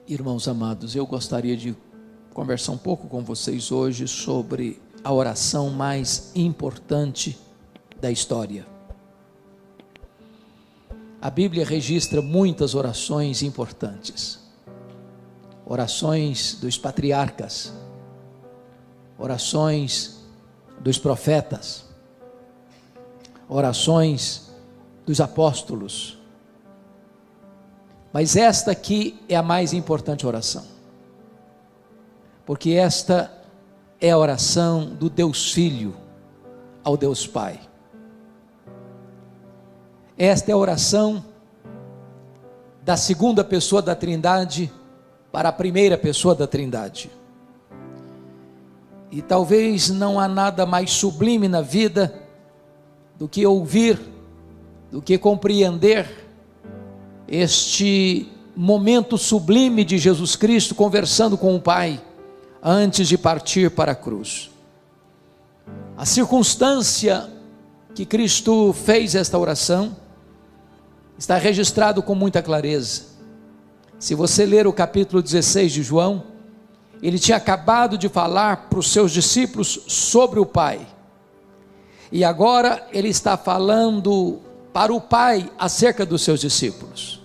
Irmãos amados, eu gostaria de conversar um pouco com vocês hoje sobre a oração mais importante da história. A Bíblia registra muitas orações importantes, orações dos patriarcas, orações dos profetas, orações dos apóstolos, mas esta aqui é a mais importante oração, porque esta é a oração do Deus Filho ao Deus Pai. Esta é a oração da segunda pessoa da Trindade para a primeira pessoa da Trindade. E talvez não há nada mais sublime na vida do que ouvir, do que compreender este momento sublime de Jesus Cristo conversando com o Pai antes de partir para a cruz. A circunstância que Cristo fez esta oração está registrado com muita clareza. Se você ler o capítulo 16 de João, ele tinha acabado de falar para os seus discípulos sobre o Pai, e agora ele está falando para o Pai acerca dos seus discípulos.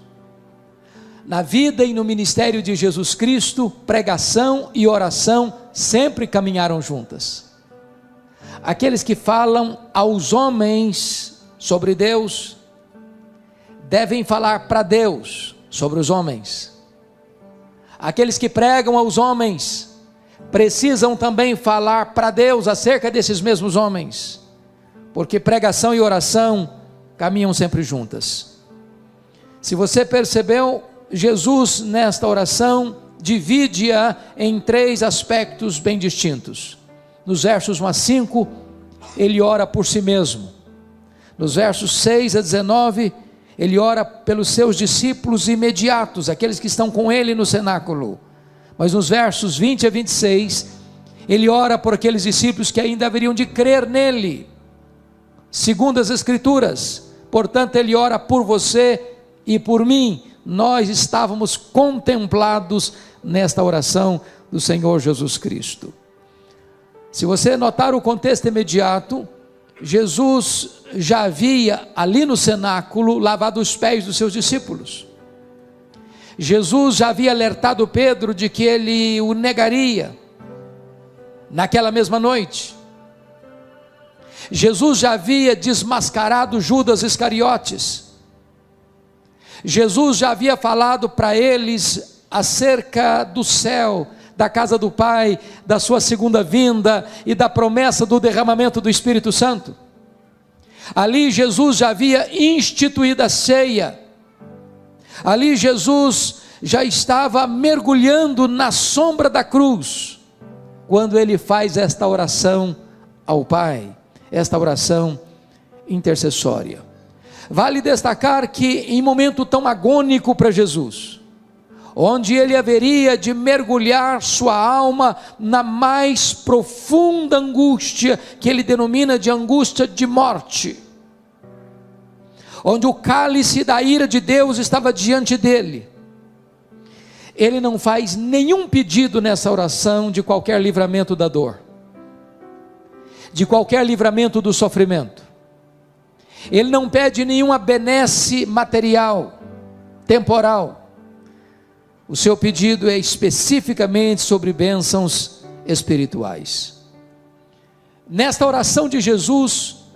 Na vida e no ministério de Jesus Cristo, pregação e oração sempre caminharam juntas. Aqueles que falam aos homens sobre Deus, devem falar para Deus sobre os homens. Aqueles que pregam aos homens, precisam também falar para Deus acerca desses mesmos homens, porque pregação e oração caminham sempre juntas. Se você percebeu, Jesus nesta oração divide-a em três aspectos bem distintos. Nos versos 1 a 5, ele ora por si mesmo. Nos versos 6 a 19, ele ora pelos seus discípulos imediatos, aqueles que estão com ele no cenáculo. Mas nos versos 20 a 26, ele ora por aqueles discípulos que ainda haveriam de crer nele, segundo as Escrituras. Portanto, ele ora por você e por mim. Nós estávamos contemplados nesta oração do Senhor Jesus Cristo. Se você notar o contexto imediato, Jesus já havia ali no cenáculo lavado os pés dos seus discípulos. Jesus já havia alertado Pedro de que ele o negaria naquela mesma noite. Jesus já havia desmascarado Judas Iscariotes. Jesus já havia falado para eles acerca do céu, da casa do Pai, da sua segunda vinda e da promessa do derramamento do Espírito Santo. Ali Jesus já havia instituído a ceia. Ali Jesus já estava mergulhando na sombra da cruz, quando ele faz esta oração ao Pai, esta oração intercessória. Vale destacar que em momento tão agônico para Jesus, onde ele haveria de mergulhar sua alma na mais profunda angústia, que ele denomina de angústia de morte, onde o cálice da ira de Deus estava diante dele, ele não faz nenhum pedido nessa oração de qualquer livramento da dor, de qualquer livramento do sofrimento. Ele não pede nenhuma benesse material, temporal. O seu pedido é especificamente sobre bênçãos espirituais. Nesta oração de Jesus,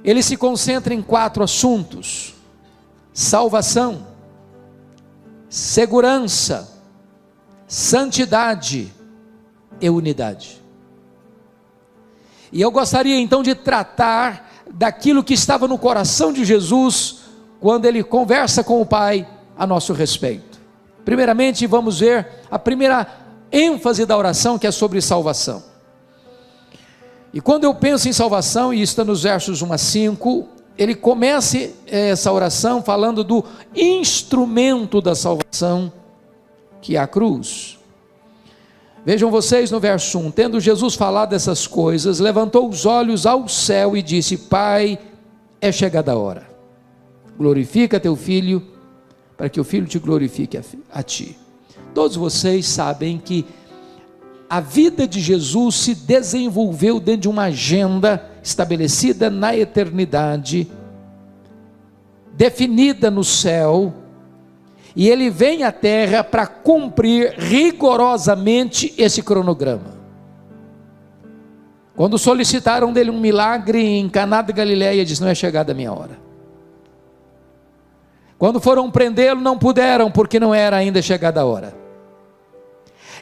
ele se concentra em 4 assuntos: salvação, segurança, santidade e unidade. E eu gostaria então de tratar daquilo que estava no coração de Jesus, quando ele conversa com o Pai a nosso respeito. Primeiramente, vamos ver a primeira ênfase da oração, que é sobre salvação. E quando eu penso em salvação, e isso está nos versos 1 a 5, ele começa essa oração falando do instrumento da salvação, que é a cruz. Vejam vocês no verso 1, tendo Jesus falado essas coisas, levantou os olhos ao céu e disse: Pai, é chegada a hora, glorifica teu filho, para que o filho te glorifique a ti. Todos vocês sabem que a vida de Jesus se desenvolveu dentro de uma agenda estabelecida na eternidade, definida no céu, e ele vem à terra para cumprir rigorosamente esse cronograma. Quando solicitaram dele um milagre em Caná da Galileia, ele disse: não é chegada a minha hora. Quando foram prendê-lo, não puderam, porque não era ainda chegada a hora.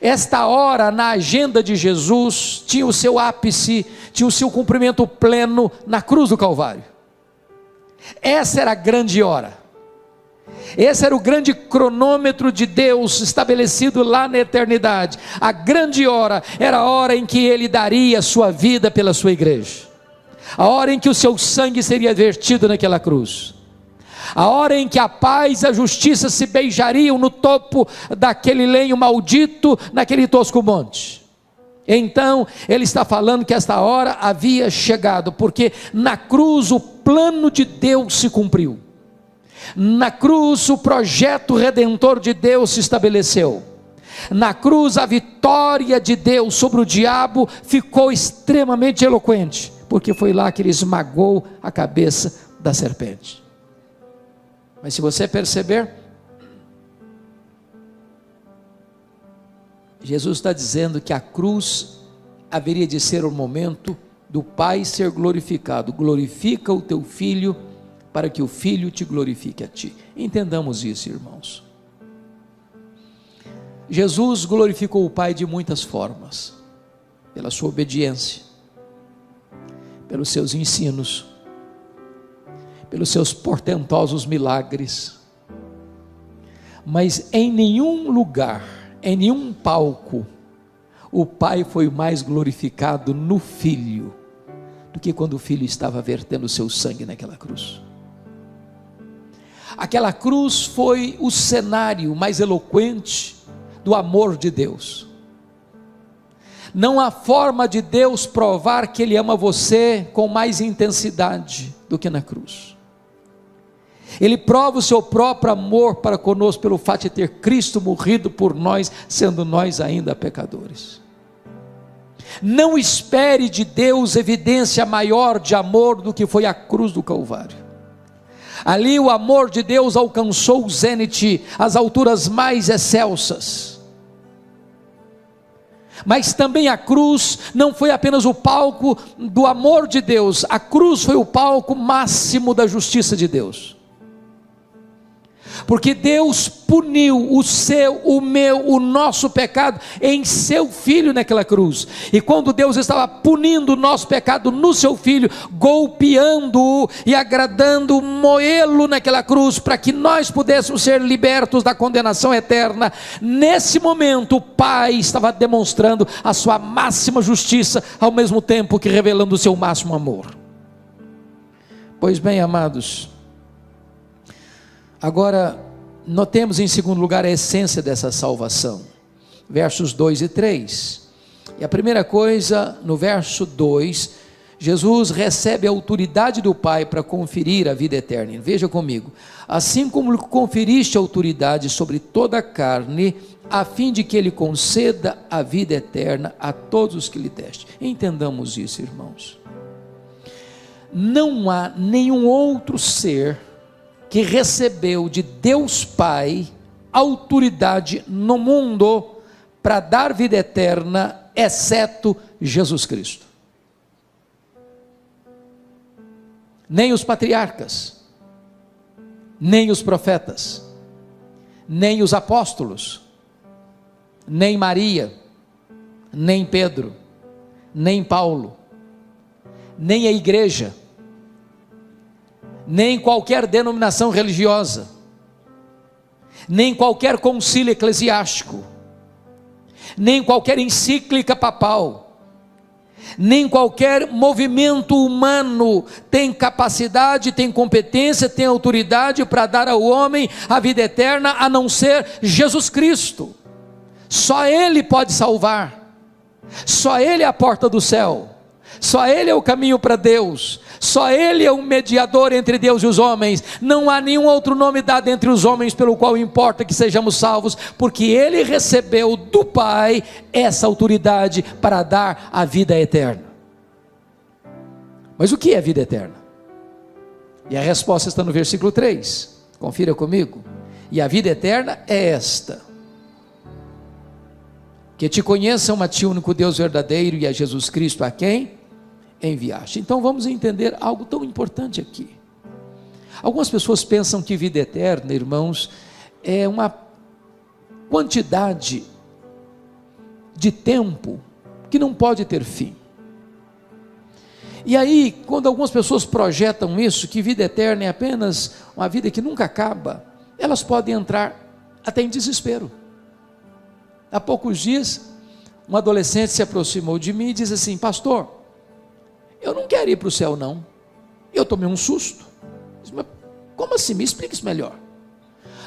Esta hora na agenda de Jesus tinha o seu ápice, tinha o seu cumprimento pleno na cruz do Calvário. Essa era a grande hora. Esse era o grande cronômetro de Deus estabelecido lá na eternidade. A grande hora era a hora em que ele daria a sua vida pela sua igreja, a hora em que o seu sangue seria vertido naquela cruz, a hora em que a paz e a justiça se beijariam no topo daquele lenho maldito, naquele tosco monte. Então ele está falando que esta hora havia chegado, porque na cruz o plano de Deus se cumpriu. Na cruz o projeto redentor de Deus se estabeleceu. Na cruz a vitória de Deus sobre o diabo ficou extremamente eloquente, porque foi lá que ele esmagou a cabeça da serpente. Mas se você perceber, Jesus está dizendo que a cruz haveria de ser o momento do Pai ser glorificado. Glorifica o teu Filho, para que o Filho te glorifique a ti. Entendamos isso, irmãos. Jesus glorificou o Pai de muitas formas: pela sua obediência, pelos seus ensinos, pelos seus portentosos milagres. Mas em nenhum lugar, em nenhum palco, o Pai foi mais glorificado no Filho do que quando o Filho estava vertendo o seu sangue naquela cruz. Aquela cruz foi o cenário mais eloquente do amor de Deus. Não há forma de Deus provar que Ele ama você com mais intensidade do que na cruz. Ele prova o seu próprio amor para conosco pelo fato de ter Cristo morrido por nós, sendo nós ainda pecadores. Não espere de Deus evidência maior de amor do que foi a cruz do Calvário. Ali o amor de Deus alcançou o zênite, as alturas mais excelsas. Mas também a cruz não foi apenas o palco do amor de Deus, a cruz foi o palco máximo da justiça de Deus. Porque Deus puniu o seu, o meu, o nosso pecado em seu Filho naquela cruz. E quando Deus estava punindo o nosso pecado no seu Filho, golpeando-o e agradando moê-lo naquela cruz, para que nós pudéssemos ser libertos da condenação eterna, nesse momento o Pai estava demonstrando a sua máxima justiça, ao mesmo tempo que revelando o seu máximo amor. Pois bem, amados, agora, notemos em segundo lugar a essência dessa salvação, versos 2 e 3, e a primeira coisa, no verso 2, Jesus recebe a autoridade do Pai para conferir a vida eterna. Veja comigo: assim como conferiste autoridade sobre toda a carne, a fim de que Ele conceda a vida eterna a todos os que lhe deste. Entendamos isso, irmãos. Não há nenhum outro ser que recebeu de Deus Pai autoridade no mundo para dar vida eterna, exceto Jesus Cristo. Nem os patriarcas, nem os profetas, nem os apóstolos, nem Maria, nem Pedro, nem Paulo, nem a igreja, nem qualquer denominação religiosa, nem qualquer concílio eclesiástico, nem qualquer encíclica papal, nem qualquer movimento humano tem capacidade, tem competência, tem autoridade para dar ao homem a vida eterna, a não ser Jesus Cristo. Só Ele pode salvar, só Ele é a porta do céu, Só Ele é o caminho para Deus, só Ele é o mediador entre Deus e os homens, não há nenhum outro nome dado entre os homens pelo qual importa que sejamos salvos, porque Ele recebeu do Pai essa autoridade para dar a vida eterna. Mas o que é vida eterna? E a resposta está no versículo 3, confira comigo. E a vida eterna é esta: que te conheçam a ti, único Deus verdadeiro, e a Jesus Cristo a quem enviaste. Então vamos entender algo tão importante aqui. Algumas pessoas pensam que vida eterna, irmãos, é uma quantidade de tempo que não pode ter fim. E aí, quando algumas pessoas projetam isso, que vida eterna é apenas uma vida que nunca acaba, elas podem entrar até em desespero. Há poucos dias, um adolescente se aproximou de mim e disse assim: pastor, eu não quero ir para o céu não, eu tomei um susto. Disse, mas como assim? Me explica isso melhor.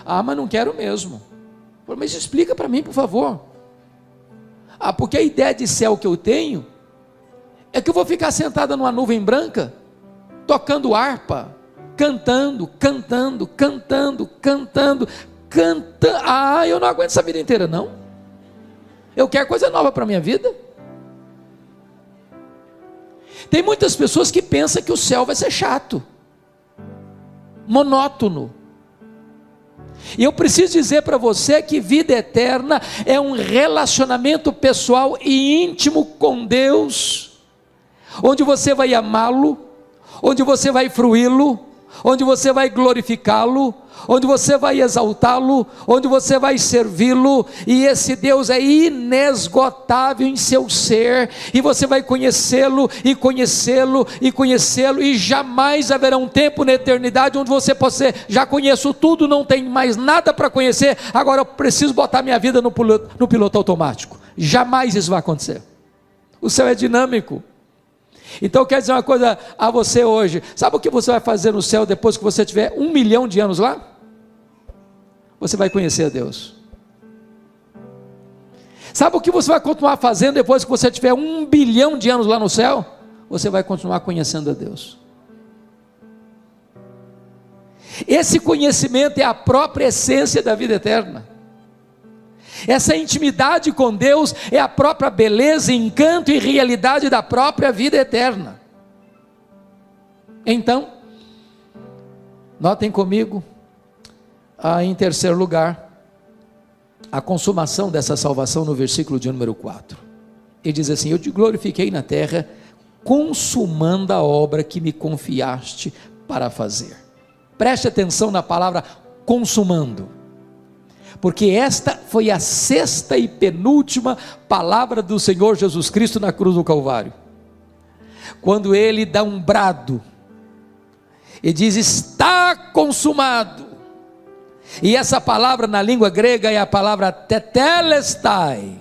Ah, mas não quero mesmo. Falei, mas explica para mim, por favor. Ah, porque a ideia de céu que eu tenho é que eu vou ficar sentada numa nuvem branca, tocando harpa, cantando. Ah, eu não aguento essa vida inteira não. Eu quero coisa nova para a minha vida. Tem muitas pessoas que pensam que o céu vai ser chato, monótono. E eu preciso dizer para você que vida eterna é um relacionamento pessoal e íntimo com Deus, onde você vai amá-lo, onde você vai fruí-lo, onde você vai glorificá-lo, onde você vai exaltá-lo, onde você vai servi-lo, e esse Deus é inesgotável em seu ser, e você vai conhecê-lo, e jamais haverá um tempo na eternidade onde você possa dizer, já conheço tudo, não tem mais nada para conhecer, agora eu preciso botar minha vida no piloto automático. Jamais isso vai acontecer. O céu é dinâmico. Então eu quero dizer uma coisa a você hoje: sabe o que você vai fazer no céu depois que você tiver 1 milhão de anos lá? Você vai conhecer a Deus. Sabe o que você vai continuar fazendo depois que você tiver 1 bilhão de anos lá no céu? Você vai continuar conhecendo a Deus. Esse conhecimento é a própria essência da vida eterna. Essa intimidade com Deus é a própria beleza, encanto e realidade da própria vida eterna. Então, notem comigo, em terceiro lugar, a consumação dessa salvação no versículo de número 4. Ele diz assim: eu te glorifiquei na terra, consumando a obra que me confiaste para fazer. Preste atenção na palavra consumando, porque esta foi a sexta e penúltima palavra do Senhor Jesus Cristo na cruz do Calvário, quando ele dá um brado, e diz: está consumado. E essa palavra na língua grega é a palavra tetelestai,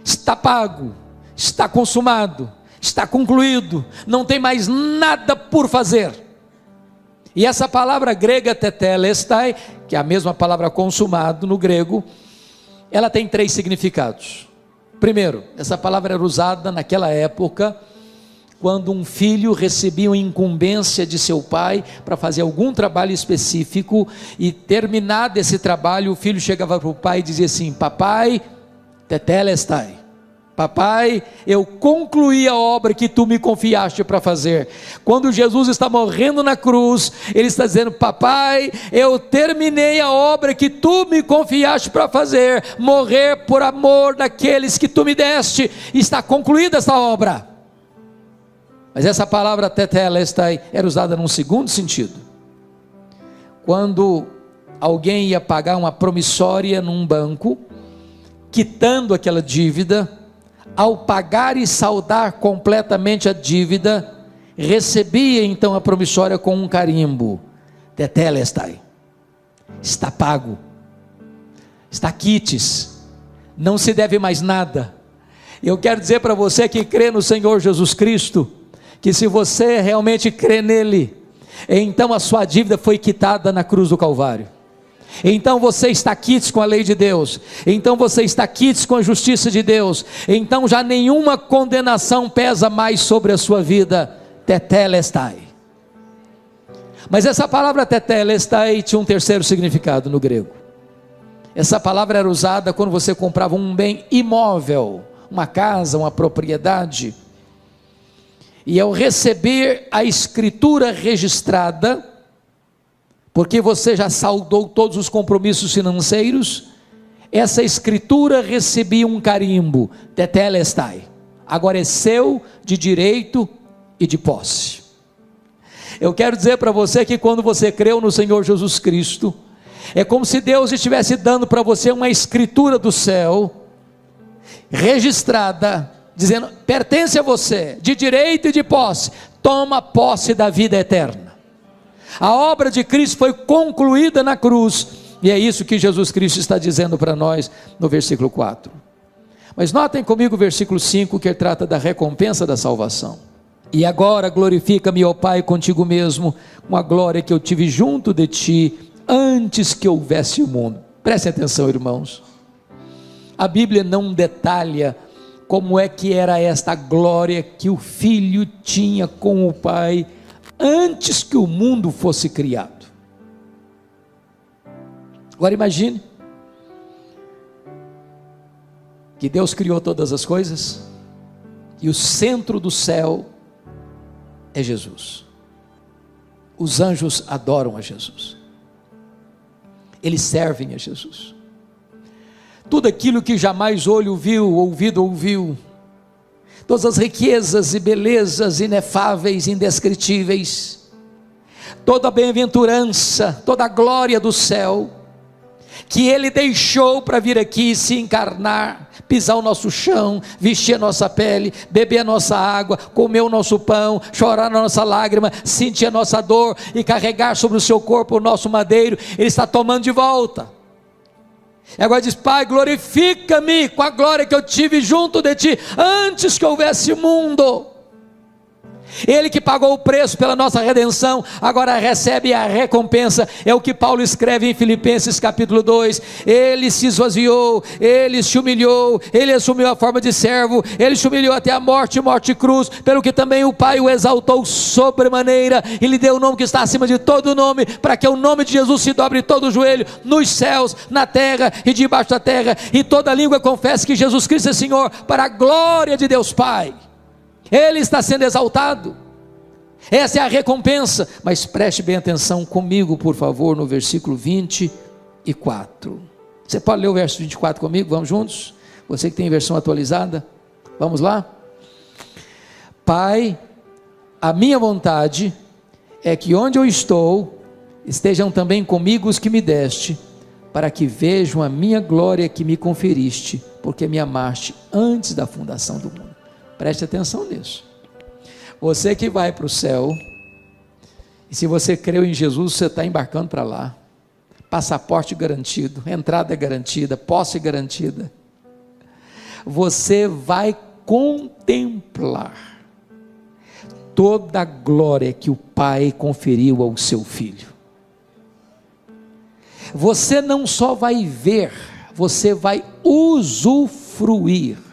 está pago, está consumado, está concluído, não tem mais nada por fazer. E essa palavra grega tetelestai, que é a mesma palavra consumado no grego, ela tem 3 significados. Primeiro, essa palavra era usada naquela época, quando um filho recebia uma incumbência de seu pai para fazer algum trabalho específico, e terminado esse trabalho, o filho chegava para o pai e dizia assim: papai, tetelestai, papai, eu concluí a obra que tu me confiaste para fazer. Quando Jesus está morrendo na cruz, ele está dizendo: papai, eu terminei a obra que tu me confiaste para fazer, morrer por amor daqueles que tu me deste, está concluída essa obra. Mas essa palavra tetelestai era usada num segundo sentido, quando alguém ia pagar uma promissória num banco, quitando aquela dívida, ao pagar e saldar completamente a dívida, recebia então a promissória com um carimbo: tetelestai, está pago, está quites, não se deve mais nada. Eu quero dizer para você que crê no Senhor Jesus Cristo, que se você realmente crê nele, então a sua dívida foi quitada na cruz do Calvário. então você está quites com a lei de Deus, então você está quites com a justiça de Deus, então já nenhuma condenação pesa mais sobre a sua vida. Tetelestai. Mas essa palavra tetelestai tinha um terceiro significado no grego. Essa palavra era usada quando você comprava um bem imóvel, uma casa, uma propriedade, e ao receber a escritura registrada, porque você já saldou todos os compromissos financeiros, essa escritura recebia um carimbo, tetelestai, agora é seu de direito e de posse. Eu quero dizer para você que quando você creu no Senhor Jesus Cristo, é como se Deus estivesse dando para você uma escritura do céu, registrada, dizendo, pertence a você, de direito e de posse, toma posse da vida eterna. A obra de Cristo foi concluída na cruz, e é isso que Jesus Cristo está dizendo para nós no versículo 4. Mas notem comigo o versículo 5, que trata da recompensa da salvação. E agora glorifica-me, ó Pai, contigo mesmo, com a glória que eu tive junto de ti, antes que houvesse o mundo. Prestem atenção, irmãos, a Bíblia não detalha como é que era esta glória que o Filho tinha com o Pai, antes que o mundo fosse criado. Agora imagine, que Deus criou todas as coisas, e o centro do céu é Jesus. Os anjos adoram a Jesus, eles servem a Jesus. Tudo aquilo que jamais olho viu, ouvido ouviu, todas as riquezas e belezas inefáveis, indescritíveis, toda a bem-aventurança, toda a glória do céu, que Ele deixou para vir aqui se encarnar, pisar o nosso chão, vestir a nossa pele, beber a nossa água, comer o nosso pão, chorar a nossa lágrima, sentir a nossa dor e carregar sobre o seu corpo o nosso madeiro, Ele está tomando de volta. E agora diz, Pai, glorifica-me com a glória que eu tive junto de ti, antes que houvesse mundo. Ele que pagou o preço pela nossa redenção, agora recebe a recompensa. É o que Paulo escreve em Filipenses capítulo 2, ele se esvaziou, ele se humilhou, ele assumiu a forma de servo, ele se humilhou até a morte, morte e cruz, pelo que também o Pai o exaltou sobremaneira, e lhe deu o nome que está acima de todo nome, para que o nome de Jesus se dobre todo o joelho, nos céus, na terra e debaixo da terra, e toda língua confesse que Jesus Cristo é Senhor, para a glória de Deus Pai. Ele está sendo exaltado, essa é a recompensa. Mas preste bem atenção comigo, por favor, no versículo 24. Você pode ler o verso 24 comigo? Vamos juntos? Você que tem versão atualizada, vamos lá? Pai, a minha vontade é que onde eu estou, estejam também comigo os que me deste, para que vejam a minha glória que me conferiste, porque me amaste antes da fundação do mundo. Preste atenção nisso. Você que vai para o céu, e se você creu em Jesus, você está embarcando para lá, passaporte garantido, entrada garantida, posse garantida, você vai contemplar toda a glória que o Pai conferiu ao seu Filho. Você não só vai ver, você vai usufruir.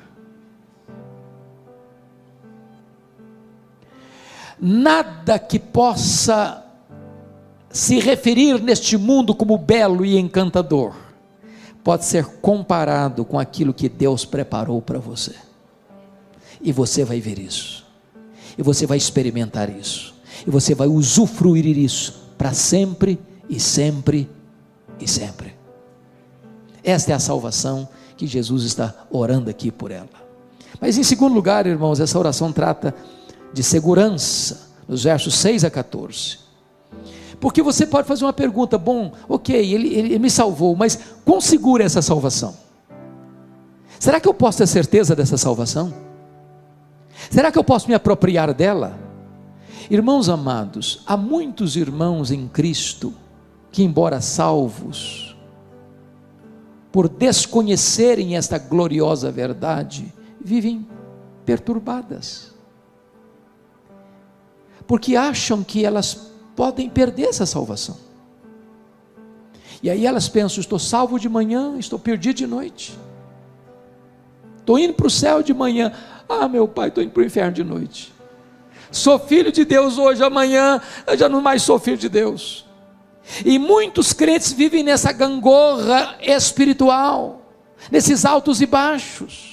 Nada que possa se referir neste mundo como belo e encantador pode ser comparado com aquilo que Deus preparou para você. E você vai ver isso, e você vai experimentar isso, e você vai usufruir isso para sempre e sempre e sempre. Esta é a salvação que Jesus está orando aqui por ela. Mas em segundo lugar, irmãos, essa oração trata de segurança, nos versos 6 a 14, porque você pode fazer uma pergunta, bom, ok, ele me salvou, mas quão segura é essa salvação? Será que eu posso ter certeza dessa salvação? Será que eu posso me apropriar dela? Irmãos amados, há muitos irmãos em Cristo, que embora salvos, por desconhecerem esta gloriosa verdade, vivem perturbadas, porque acham que elas podem perder essa salvação. E aí elas pensam: estou salvo de manhã, estou perdido de noite. Estou indo para o céu de manhã. Ah, meu pai, estou indo para o inferno de noite. Sou filho de Deus hoje, amanhã eu já não mais sou filho de Deus. E muitos crentes vivem nessa gangorra espiritual, nesses altos e baixos.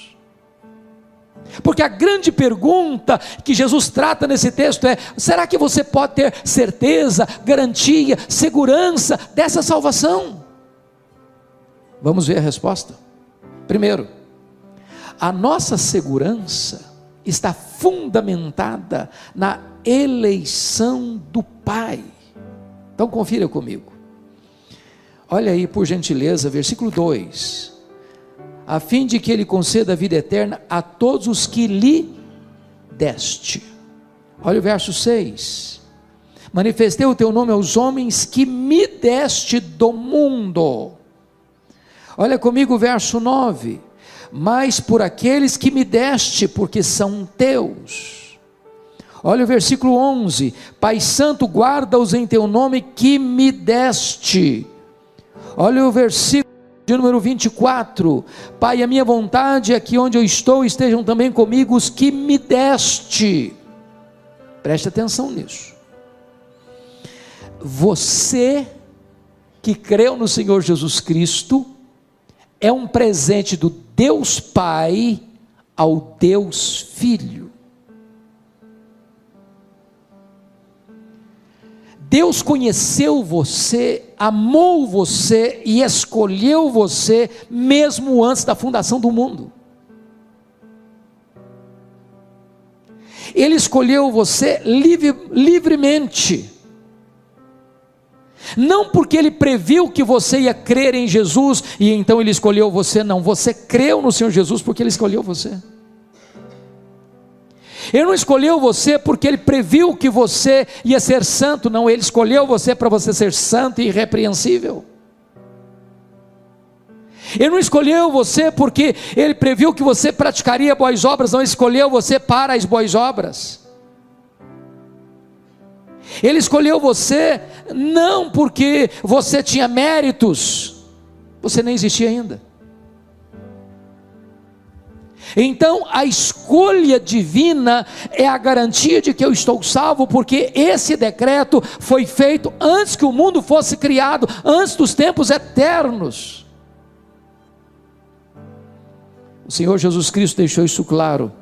Porque a grande pergunta que Jesus trata nesse texto é: será que você pode ter certeza, garantia, segurança dessa salvação? Vamos ver a resposta. Primeiro, a nossa segurança está fundamentada na eleição do Pai. Então confira comigo. Olha aí, por gentileza, versículo 2. A fim de que Ele conceda a vida eterna a todos os que lhe deste. Olha o verso 6. Manifestei o teu nome aos homens que me deste do mundo. Olha comigo o verso 9. Mas por aqueles que me deste, porque são teus. Olha o versículo 11. Pai Santo, guarda-os em teu nome que me deste. Olha o versículo de número 24. Pai, a minha vontade é que onde eu estou estejam também comigo os que me deste. Preste atenção nisso. Você que creu no Senhor Jesus Cristo é um presente do Deus Pai ao Deus Filho. Deus conheceu você, amou você e escolheu você mesmo antes da fundação do mundo. Ele escolheu você livremente. Não porque Ele previu que você ia crer em Jesus e então Ele escolheu você, não. Você creu no Senhor Jesus porque Ele escolheu você. Ele não escolheu você porque Ele previu que você ia ser santo, não. Ele escolheu você para você ser santo e irrepreensível. Ele não escolheu você porque Ele previu que você praticaria boas obras, não. Ele escolheu você para as boas obras. Ele escolheu você não porque você tinha méritos, você nem existia ainda. Então a escolha divina é a garantia de que eu estou salvo, porque esse decreto foi feito antes que o mundo fosse criado, antes dos tempos eternos. O Senhor Jesus Cristo deixou isso claro,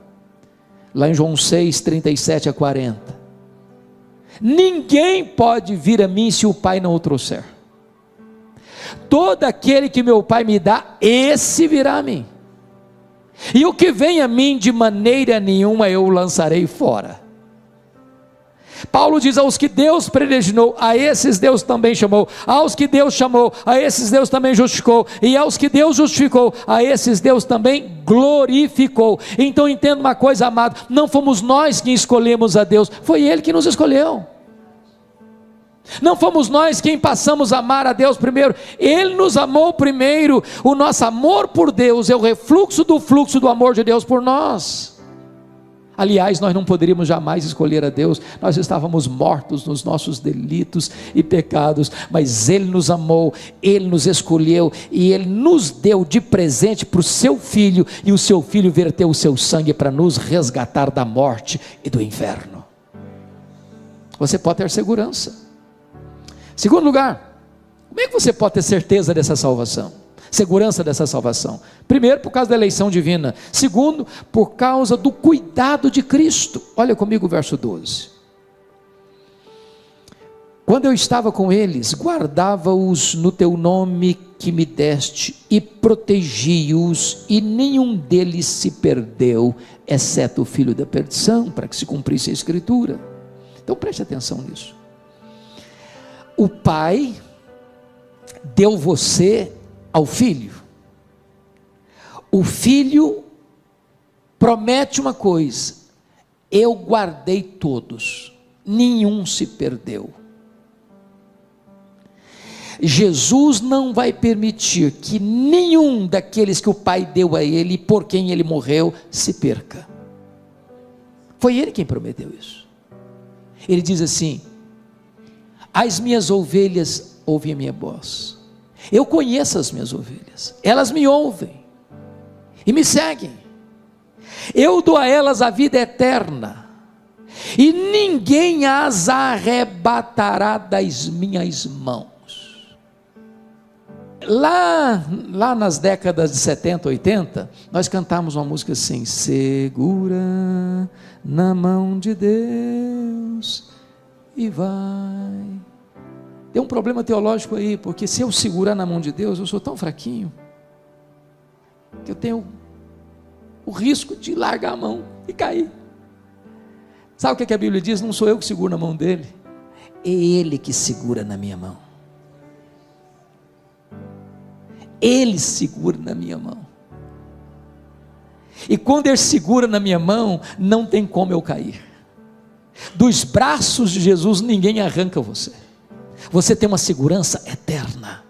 lá em João 6, 37 a 40. Ninguém pode vir a mim se o Pai não o trouxer. Todo aquele que meu Pai me dá, esse virá a mim. E o que vem a mim, de maneira nenhuma eu o lançarei fora. Paulo diz: aos que Deus predestinou, a esses Deus também chamou. Aos que Deus chamou, a esses Deus também justificou. E aos que Deus justificou, a esses Deus também glorificou. Então entenda uma coisa, amado: não fomos nós que escolhemos a Deus, foi Ele que nos escolheu. Não fomos nós quem passamos a amar a Deus primeiro, Ele nos amou primeiro. O nosso amor por Deus é o refluxo do fluxo do amor de Deus por nós. Aliás, nós não poderíamos jamais escolher a Deus, nós estávamos mortos nos nossos delitos e pecados, mas Ele nos amou, Ele nos escolheu e Ele nos deu de presente para o seu Filho, e o seu Filho verteu o seu sangue para nos resgatar da morte e do inferno. Você pode ter segurança. Segundo lugar, como é que você pode ter certeza dessa salvação? Segurança dessa salvação? Primeiro, por causa da eleição divina. Segundo, por causa do cuidado de Cristo. Olha comigo o verso 12. Quando eu estava com eles, guardava-os no teu nome que me deste, e protegi-os, e nenhum deles se perdeu, exceto o filho da perdição, para que se cumprisse a Escritura. Então preste atenção nisso. O Pai deu você ao Filho. O Filho promete uma coisa: eu guardei todos, nenhum se perdeu. Jesus não vai permitir que nenhum daqueles que o Pai deu a Ele, por quem Ele morreu, se perca. Foi Ele quem prometeu isso. Ele diz assim: as minhas ovelhas ouvem a minha voz, Eu conheço as minhas ovelhas, elas me ouvem e me seguem. Eu dou a elas a vida eterna, e ninguém as arrebatará das minhas mãos. Lá nas décadas de 70, 80, nós cantávamos uma música assim: segura na mão de Deus e vai. Tem um problema teológico aí, porque se eu segurar na mão de Deus, eu sou tão fraquinho, que eu tenho o risco de largar a mão e cair. Sabe o que a Bíblia diz? Não sou eu que seguro na mão dele, é ele que segura na minha mão. Ele segura na minha mão, e quando ele segura na minha mão, não tem como eu cair. Dos braços de Jesus ninguém arranca você. Você tem uma segurança eterna.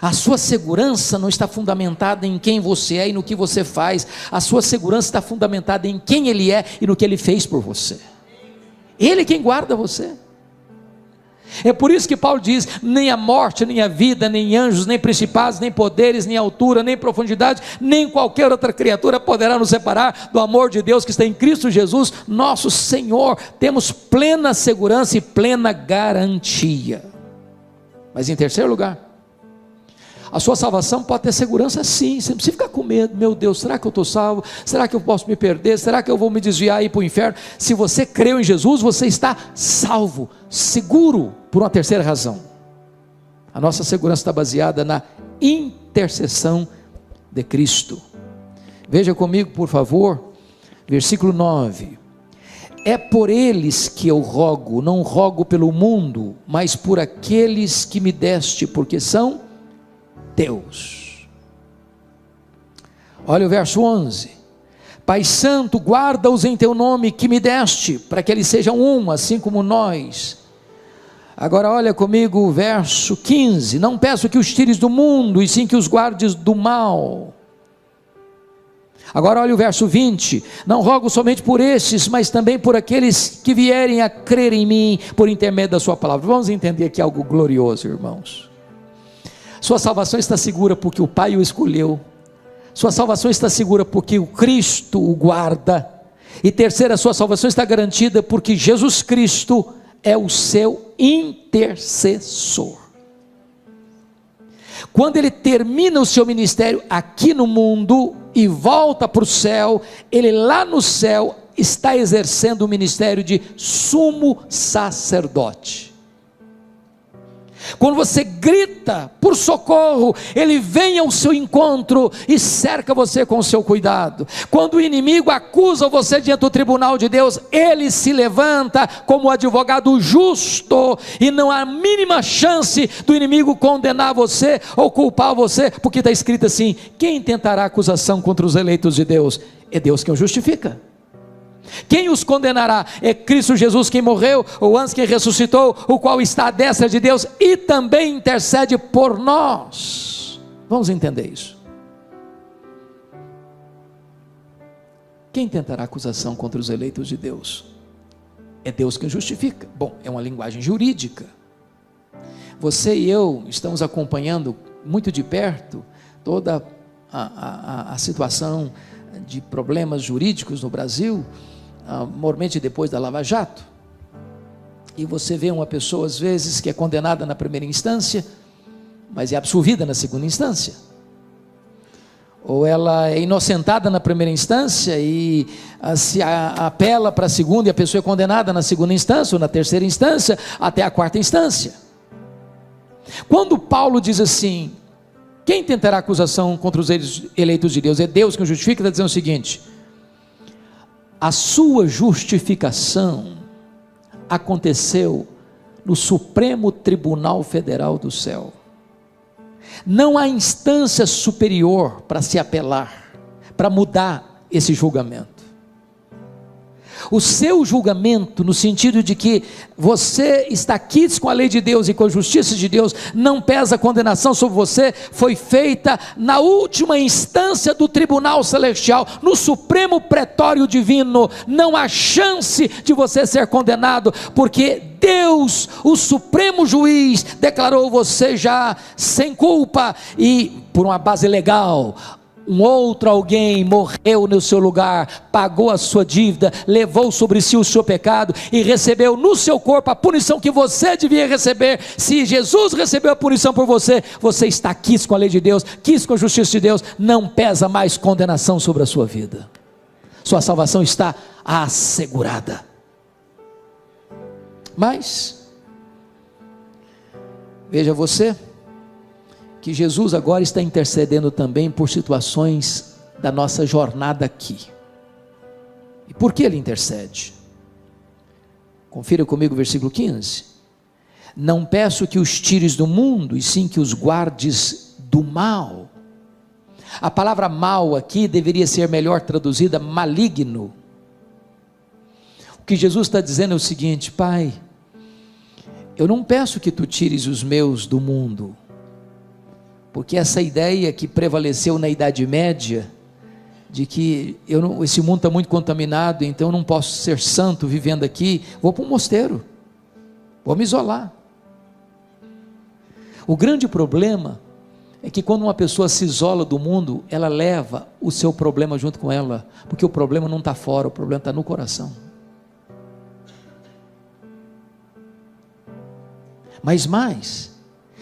A sua segurança não está fundamentada em quem você é e no que você faz. A sua segurança está fundamentada em quem Ele é e no que Ele fez por você. Ele é quem guarda você. É por isso que Paulo diz: nem a morte, nem a vida, nem anjos, nem principados, nem poderes, nem altura, nem profundidade, nem qualquer outra criatura poderá nos separar do amor de Deus que está em Cristo Jesus, nosso Senhor. Temos plena segurança e plena garantia. Mas em terceiro lugar, a sua salvação pode ter segurança sim. Você não precisa ficar com medo. Meu Deus, será que eu estou salvo? Será que eu posso me perder? Será que eu vou me desviar e ir para o inferno? Se você creu em Jesus, você está salvo, seguro, por uma terceira razão. A nossa segurança está baseada na intercessão de Cristo. Veja comigo, por favor, versículo 9. É por eles que eu rogo, não rogo pelo mundo, mas por aqueles que me deste, porque são teus. Olha o verso 11: Pai Santo, guarda-os em teu nome que me deste, para que eles sejam um, assim como nós. Agora olha comigo o verso 15: Não peço que os tires do mundo, e sim que os guardes do mal. Agora olha o verso 20: Não rogo somente por estes, mas também por aqueles que vierem a crer em mim, por intermédio da sua palavra. Vamos entender aqui algo glorioso, irmãos. Sua salvação está segura porque o Pai o escolheu. Sua salvação está segura porque o Cristo o guarda. E terceira, sua salvação está garantida porque Jesus Cristo é o seu intercessor. Quando ele termina o seu ministério aqui no mundo e volta para o céu, ele lá no céu está exercendo o ministério de sumo sacerdote. Quando você grita por socorro, ele vem ao seu encontro e cerca você com o seu cuidado. Quando o inimigo acusa você diante do tribunal de Deus, ele se levanta como advogado justo, e não há a mínima chance do inimigo condenar você ou culpar você, porque está escrito assim: quem tentará acusação contra os eleitos de Deus? É Deus quem o justifica. Quem os condenará? É Cristo Jesus quem morreu, ou antes quem ressuscitou, o qual está à destra de Deus e também intercede por nós. Vamos entender isso. Quem tentará acusação contra os eleitos de Deus? É Deus quem justifica. Bom, é uma linguagem jurídica. Você e eu estamos acompanhando muito de perto toda a situação de problemas jurídicos no Brasil, mormente depois da Lava Jato. E você vê uma pessoa às vezes que é condenada na primeira instância, mas é absolvida na segunda instância, ou ela é inocentada na primeira instância e se apela para a segunda, e a pessoa é condenada na segunda instância ou na terceira instância até a quarta instância. Quando Paulo diz assim: quem tentará acusação contra os eleitos de Deus? É Deus que o justifica. Está dizendo o seguinte: a sua justificação aconteceu no Supremo Tribunal Federal do céu. Não há instância superior para se apelar, para mudar esse julgamento. O seu julgamento, no sentido de que você está quites com a lei de Deus e com a justiça de Deus, não pesa condenação sobre você, foi feita na última instância do tribunal celestial, no supremo pretório divino. Não há chance de você ser condenado, porque Deus, o supremo juiz, declarou você já sem culpa, e por uma base legal, um outro alguém morreu no seu lugar, pagou a sua dívida, levou sobre si o seu pecado e recebeu no seu corpo a punição que você devia receber. Se Jesus recebeu a punição por você, você está quis com a lei de Deus, quis com a justiça de Deus, não pesa mais condenação sobre a sua vida, sua salvação está assegurada. Mas veja você, que Jesus agora está intercedendo também por situações da nossa jornada aqui. E por que ele intercede? Confira comigo o versículo 15. Não peço que os tires do mundo, e sim que os guardes do mal. A palavra mal aqui deveria ser melhor traduzida maligno. O que Jesus está dizendo é o seguinte: Pai, eu não peço que tu tires os meus do mundo, porque essa ideia que prevaleceu na Idade Média, de que esse mundo está muito contaminado, então eu não posso ser santo vivendo aqui, vou para um mosteiro, vou me isolar. O grande problema é que quando uma pessoa se isola do mundo, ela leva o seu problema junto com ela, porque o problema não está fora, o problema está no coração. Mas mais,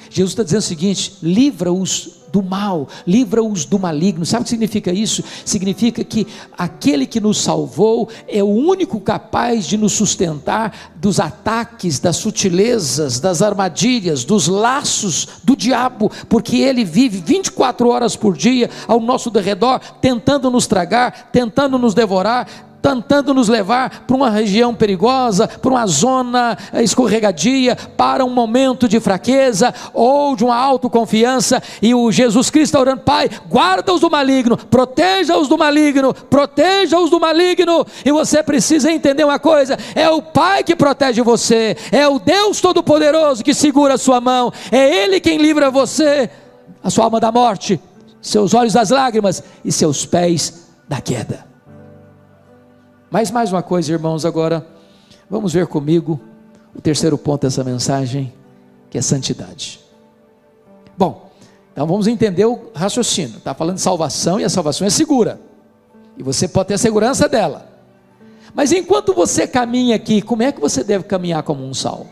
Jesus está dizendo o seguinte: livra-os do mal, livra-os do maligno. Sabe o que significa isso? Significa que aquele que nos salvou é o único capaz de nos sustentar dos ataques, das sutilezas, das armadilhas, dos laços do diabo, porque ele vive 24 horas por dia ao nosso derredor, tentando nos tragar, tentando nos devorar, tentando nos levar para uma região perigosa, para uma zona escorregadia, para um momento de fraqueza ou de uma autoconfiança. E o Jesus Cristo está orando: Pai, guarda-os do maligno, proteja-os do maligno, proteja-os do maligno. E você precisa entender uma coisa: é o Pai que protege você, é o Deus Todo-Poderoso que segura a sua mão, é Ele quem livra você, a sua alma da morte, seus olhos das lágrimas e seus pés da queda. Mas mais uma coisa, irmãos, agora vamos ver comigo o terceiro ponto dessa mensagem, que é santidade. Bom, então vamos entender o raciocínio. Está falando de salvação, e a salvação é segura, e você pode ter a segurança dela. Mas enquanto você caminha aqui, como é que você deve caminhar como um salvo?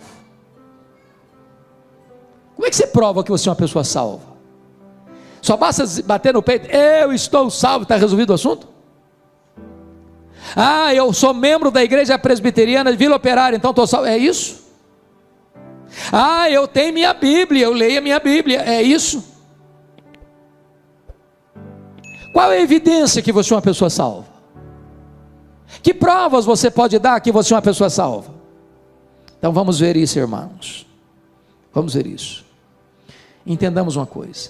Como é que você prova que você é uma pessoa salva? Só basta bater no peito: eu estou salvo, está resolvido o assunto? Ah, eu sou membro da igreja presbiteriana de Vila Operária, então estou salvo. É isso? Ah, eu tenho minha Bíblia, eu leio a minha Bíblia. É isso? Qual é a evidência que você é uma pessoa salva? Que provas você pode dar que você é uma pessoa salva? Então vamos ver isso, irmãos. Vamos ver isso. Entendamos uma coisa: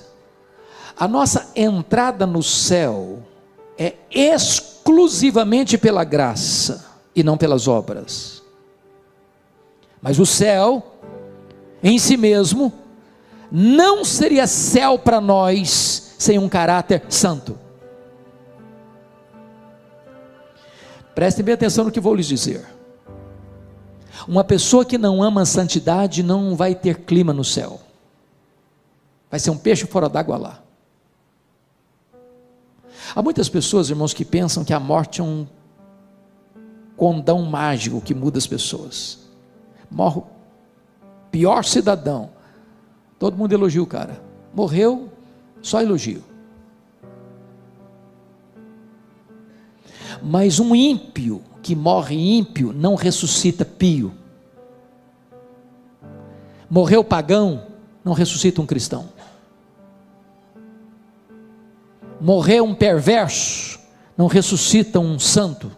a nossa entrada no céu é exclusivamente pela graça e não pelas obras. Mas o céu em si mesmo não seria céu para nós sem um caráter santo. Prestem bem atenção no que vou lhes dizer. Uma pessoa que não ama a santidade não vai ter clima no céu, vai ser um peixe fora d'água lá. Há muitas pessoas, irmãos, que pensam que a morte é um condão mágico que muda as pessoas. Morre o pior cidadão, todo mundo elogia o cara. Morreu, só elogio. Mas um ímpio que morre ímpio não ressuscita pio. Morreu pagão, não ressuscita um cristão. Morreu um perverso, não ressuscita um santo.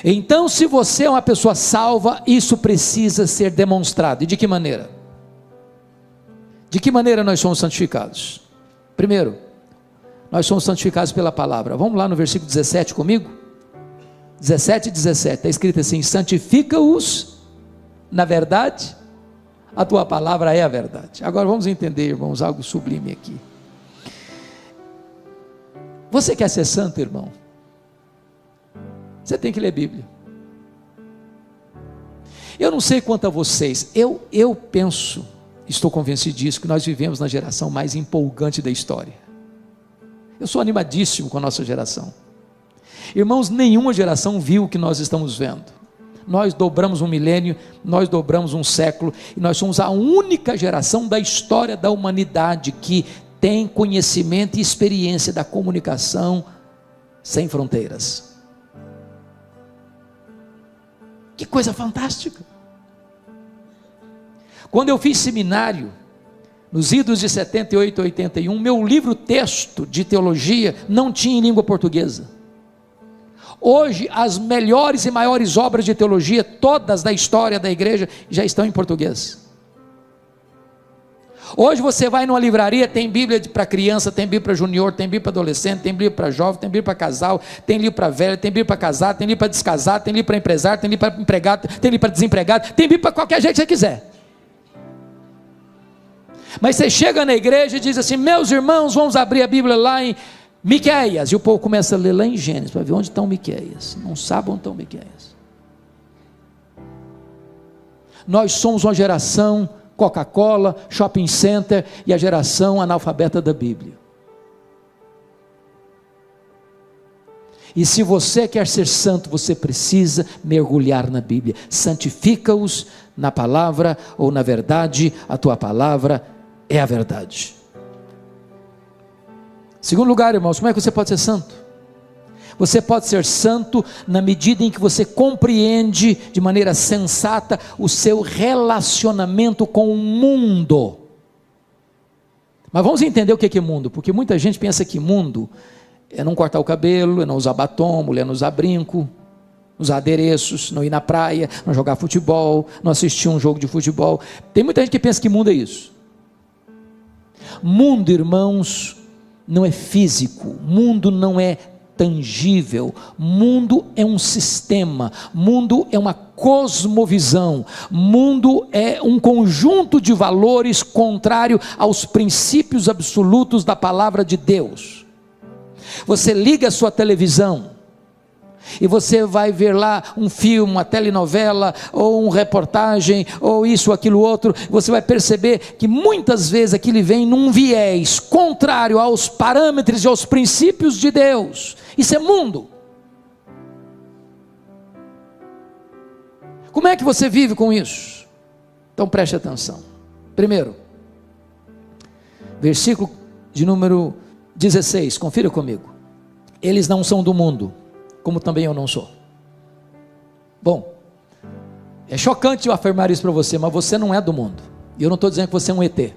Então, se você é uma pessoa salva, isso precisa ser demonstrado. E de que maneira? De que maneira nós somos santificados? Primeiro, nós somos santificados pela palavra. Vamos lá no versículo 17 comigo? 17 e 17, está escrito assim: santifica-os na verdade, a tua palavra é a verdade. Agora vamos entender, irmãos, algo sublime aqui. Você quer ser santo, irmão? Você tem que ler Bíblia. Eu não sei quanto a vocês, eu penso, estou convencido disso, que nós vivemos na geração mais empolgante da história. Eu sou animadíssimo com a nossa geração. Irmãos, nenhuma geração viu o que nós estamos vendo. Nós dobramos um milênio, nós dobramos um século, e nós somos a única geração da história da humanidade que tem conhecimento e experiência da comunicação sem fronteiras. Que coisa fantástica! Quando eu fiz seminário, nos idos de 78 a 81, meu livro texto de teologia não tinha em língua portuguesa. Hoje, as melhores e maiores obras de teologia, todas da história da igreja, já estão em português. Hoje você vai numa livraria, tem Bíblia para criança, tem Bíblia para junior, tem Bíblia para adolescente, tem Bíblia para jovem, tem Bíblia para casal, tem livro para velho, tem Bíblia para casar, tem livro para descasar, tem livro para empresário, tem livro para empregado, tem livro para desempregado, tem Bíblia para qualquer jeito que você quiser. Mas você chega na igreja e diz assim: meus irmãos, vamos abrir a Bíblia lá em Miqueias, e o povo começa a ler lá em Gênesis, para ver onde estão Miqueias. Não sabe onde estão Miqueias. Nós somos uma geração Coca-Cola, shopping center, e a geração analfabeta da Bíblia. E se você quer ser santo, você precisa mergulhar na Bíblia. Santifica-os na palavra, ou na verdade, a tua palavra é a verdade. Segundo lugar, irmãos, como é que você pode ser santo? Você pode ser santo na medida em que você compreende de maneira sensata o seu relacionamento com o mundo. Mas vamos entender o que é mundo, porque muita gente pensa que mundo é não cortar o cabelo, é não usar batom, mulher não usar brinco, usar adereços, não ir na praia, não jogar futebol, não assistir um jogo de futebol. Tem muita gente que pensa que mundo é isso. Mundo, irmãos, não é físico, mundo não é tangível, mundo é um sistema, mundo é uma cosmovisão, mundo é um conjunto de valores contrário aos princípios absolutos da palavra de Deus. Você liga a sua televisão e você vai ver lá um filme, uma telenovela, ou uma reportagem, ou isso, aquilo, outro. Você vai perceber que muitas vezes aquilo vem num viés contrário aos parâmetros e aos princípios de Deus. Isso é mundo. Como é que você vive com isso? Então preste atenção. Primeiro, versículo de número 16, confira comigo. Eles não são do mundo, como também eu não sou. Bom, é chocante eu afirmar isso para você, mas você não é do mundo. E eu não estou dizendo que você é um ET.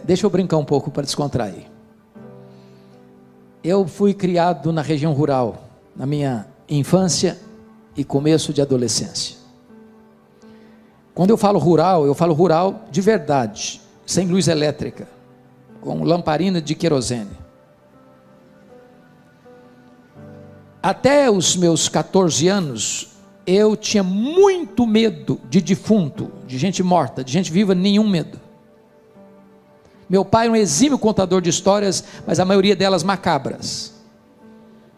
Deixa eu brincar um pouco para descontrair. Eu fui criado na região rural, na minha infância e começo de adolescência. Quando eu falo rural de verdade, sem luz elétrica, com lamparina de querosene. Até os meus 14 anos, eu tinha muito medo de defunto, de gente morta, de gente viva, nenhum medo. Meu pai era um exímio contador de histórias, mas a maioria delas macabras.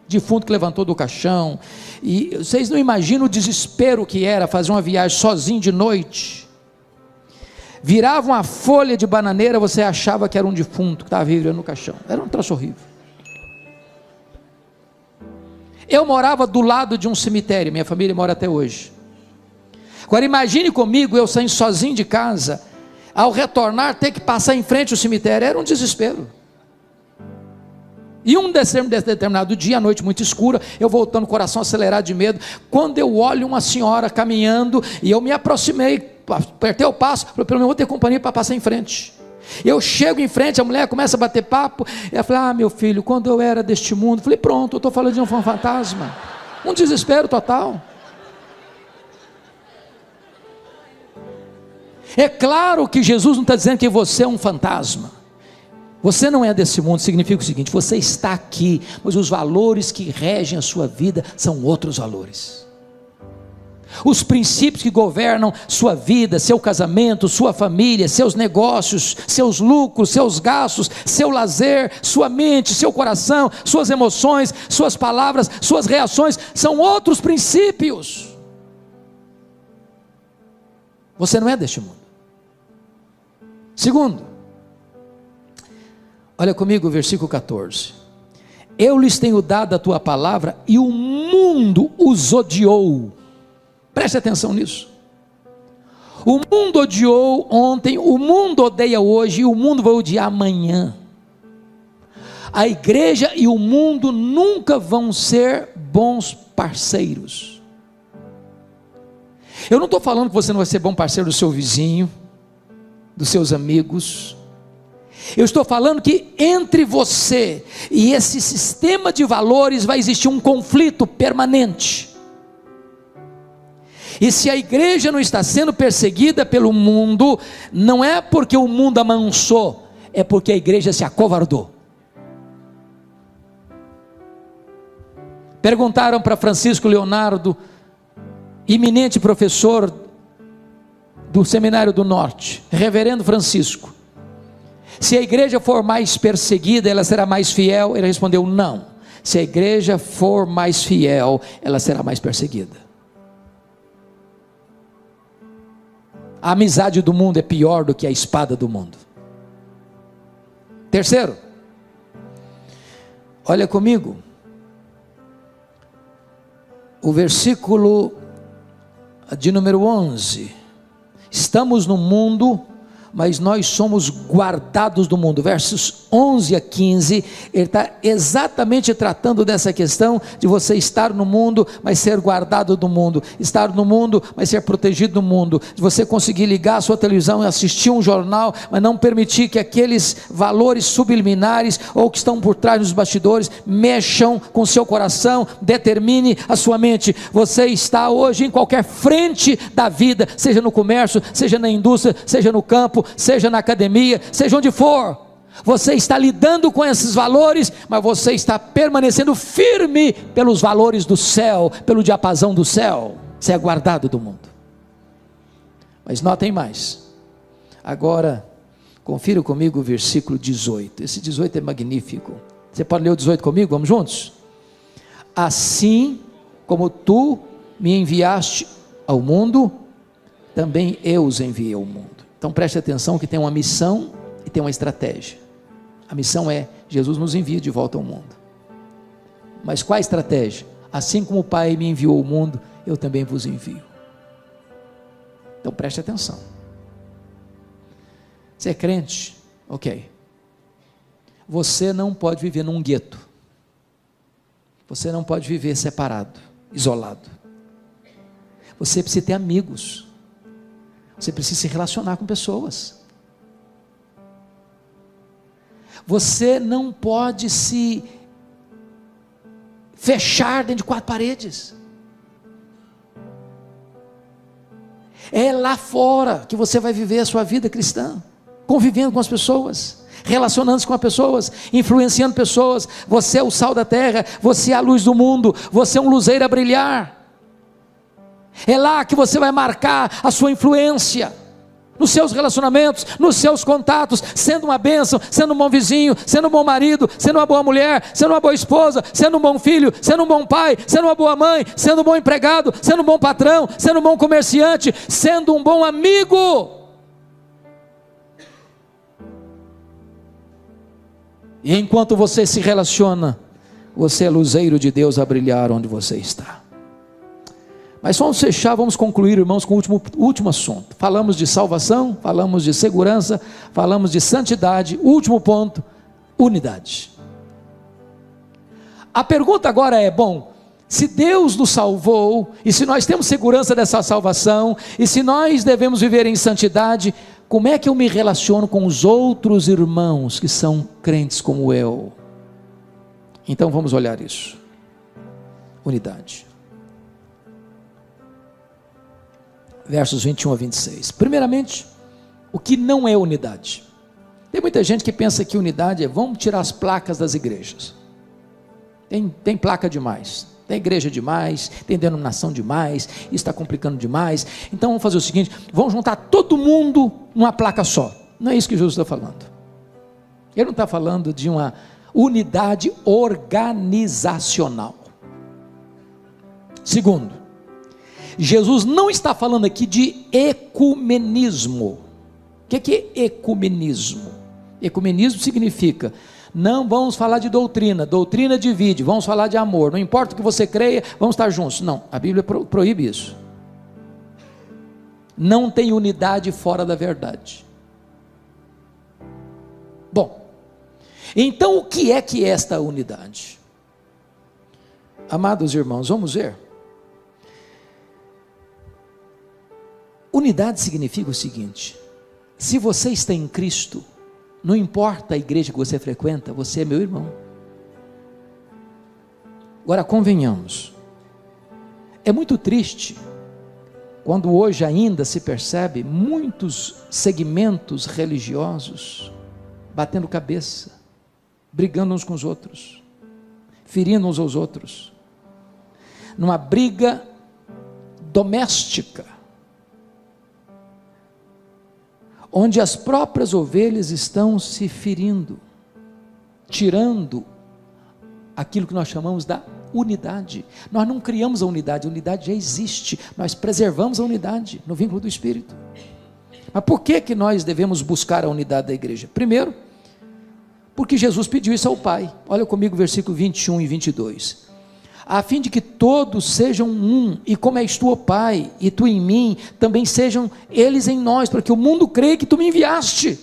Defunto que levantou do caixão, e vocês não imaginam o desespero que era fazer uma viagem sozinho de noite. Virava uma folha de bananeira, você achava que era um defunto que estava vivendo no caixão. Era um troço horrível. Eu morava do lado de um cemitério, minha família mora até hoje. Agora imagine comigo, eu saindo sozinho de casa, ao retornar ter que passar em frente ao cemitério, era um desespero. E um determinado dia, a noite muito escura, eu voltando, coração acelerado de medo, quando eu olho uma senhora caminhando, e eu me aproximei, apertei o passo, falei, pelo menos vou ter companhia para passar em frente. Eu chego em frente, a mulher começa a bater papo, e ela fala, meu filho, quando eu era deste mundo, falei, pronto, eu estou falando de um fantasma, um desespero total. É claro que Jesus não está dizendo que você é um fantasma. Você não é desse mundo. Significa o seguinte: você está aqui, mas os valores que regem a sua vida são outros valores. Os princípios que governam sua vida, seu casamento, sua família, seus negócios, seus lucros, seus gastos, seu lazer, sua mente, seu coração, suas emoções, suas palavras, suas reações, são outros princípios. Você não é deste mundo. Segundo, olha comigo o versículo 14: eu lhes tenho dado a tua palavra e o mundo os odiou. Preste atenção nisso. O mundo odiou ontem, o mundo odeia hoje e o mundo vai odiar amanhã. A igreja e o mundo nunca vão ser bons parceiros. Eu não estou falando que você não vai ser bom parceiro do seu vizinho, dos seus amigos. Eu estou falando que entre você e esse sistema de valores vai existir um conflito permanente. E se a igreja não está sendo perseguida pelo mundo, não é porque o mundo amansou, é porque a igreja se acovardou. Perguntaram para Francisco Leonardo, eminente professor do Seminário do Norte, Reverendo Francisco, se a igreja for mais perseguida, ela será mais fiel? Ele respondeu: não. Se a igreja for mais fiel, ela será mais perseguida. A amizade do mundo é pior do que a espada do mundo. Terceiro, olha comigo, o versículo de número 11, estamos no mundo, mas nós somos guardados do mundo. Versos 11 a 15, ele está exatamente tratando dessa questão de você estar no mundo, mas ser guardado do mundo, estar no mundo, mas ser protegido do mundo, de você conseguir ligar a sua televisão e assistir um jornal, mas não permitir que aqueles valores subliminares, ou que estão por trás dos bastidores, mexam com o seu coração, determine a sua mente. Você está hoje em qualquer frente da vida, seja no comércio, seja na indústria, seja no campo, seja na academia, seja onde for, você está lidando com esses valores, mas você está permanecendo firme pelos valores do céu, pelo diapasão do céu. Você é guardado do mundo. Mas notem mais, agora confira comigo o versículo 18, esse 18 é magnífico. Você pode ler o 18 comigo? Vamos juntos? Assim como tu me enviaste ao mundo, também eu os enviei ao mundo. Então preste atenção que tem uma missão e tem uma estratégia. A missão é: Jesus nos envia de volta ao mundo. Mas qual a estratégia? Assim como o Pai me enviou ao mundo, eu também vos envio. Então preste atenção. Você é crente? Ok. Você não pode viver num gueto. Você não pode viver separado, isolado. Você precisa ter amigos. Você precisa se relacionar com pessoas. Você não pode se fechar dentro de 4 paredes. É lá fora que você vai viver a sua vida cristã, convivendo com as pessoas, relacionando-se com as pessoas, influenciando pessoas. Você é o sal da terra, você é a luz do mundo, você é um luzeiro a brilhar. É lá que você vai marcar a sua influência, nos seus relacionamentos, nos seus contatos, sendo uma bênção, sendo um bom vizinho, sendo um bom marido, sendo uma boa mulher, sendo uma boa esposa, sendo um bom filho, sendo um bom pai, sendo uma boa mãe, sendo um bom empregado, sendo um bom patrão, sendo um bom comerciante, sendo um bom amigo. E enquanto você se relaciona, você é luzeiro de Deus a brilhar onde você está. Mas vamos fechar, vamos concluir, irmãos, com o último assunto. Falamos de salvação, falamos de segurança, falamos de santidade. Último ponto: unidade. A pergunta agora é: bom, se Deus nos salvou, e se nós temos segurança dessa salvação, e se nós devemos viver em santidade, como é que eu me relaciono com os outros irmãos que são crentes como eu? Então vamos olhar isso. Unidade. Versos 21 a 26. Primeiramente, o que não é unidade. Tem muita gente que pensa que unidade é, vamos tirar as placas das igrejas. Tem placa demais, tem igreja demais, tem denominação demais, isso está complicando demais. Então vamos fazer o seguinte, vamos juntar todo mundo numa placa só. Não é isso que Jesus está falando. Ele não está falando de uma unidade organizacional. Segundo, Jesus não está falando aqui de ecumenismo. O que é ecumenismo? Ecumenismo significa, não vamos falar de doutrina, doutrina divide, vamos falar de amor, não importa o que você creia, vamos estar juntos. Não, a Bíblia proíbe isso. Não tem unidade fora da verdade. Bom, então o que é esta unidade? Amados irmãos, vamos ver. Unidade significa o seguinte: se você está em Cristo, não importa a igreja que você frequenta, você é meu irmão. Agora convenhamos, é muito triste quando hoje ainda se percebe muitos segmentos religiosos batendo cabeça, brigando uns com os outros, ferindo uns aos outros, numa briga doméstica, onde as próprias ovelhas estão se ferindo, tirando aquilo que nós chamamos da unidade. Nós não criamos a unidade já existe, nós preservamos a unidade no vínculo do Espírito. Mas por que nós devemos buscar a unidade da igreja? Primeiro, porque Jesus pediu isso ao Pai. Olha comigo o versículo 21 e 22. A fim de que todos sejam um, e como és tu, ó Pai, e tu em mim, também sejam eles em nós, para que o mundo creia que tu me enviaste.